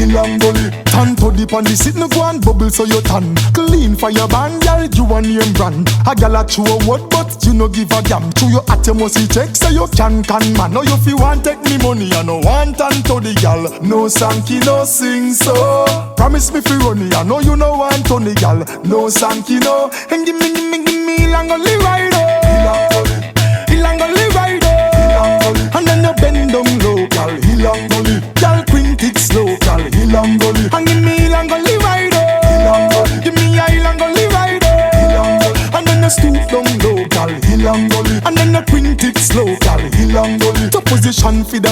hill and gully. Tan to dip on the sit no go and bubble so you tan. Clean for your band, girl, you a name brand. A gal a chew a word but you no give a damn. Chew your at you must see check so you can man. Now you fi want take me money I no want tan to the gal. No Sankey, no sing so. Promise me fi run it, I know you no want to the gal. No Sankey, no. And give me long only ride hill and gully ride and then you bend down low, gal, hill and gully. Gal quint it slow, gal, hill and gully. And give me hill and gully ride hill and gully. Give me a hill and gully ride hill and gully. And then you stoop down low, gal, hill and gully. And then you quint it slow, gal, hill and gully. To position for the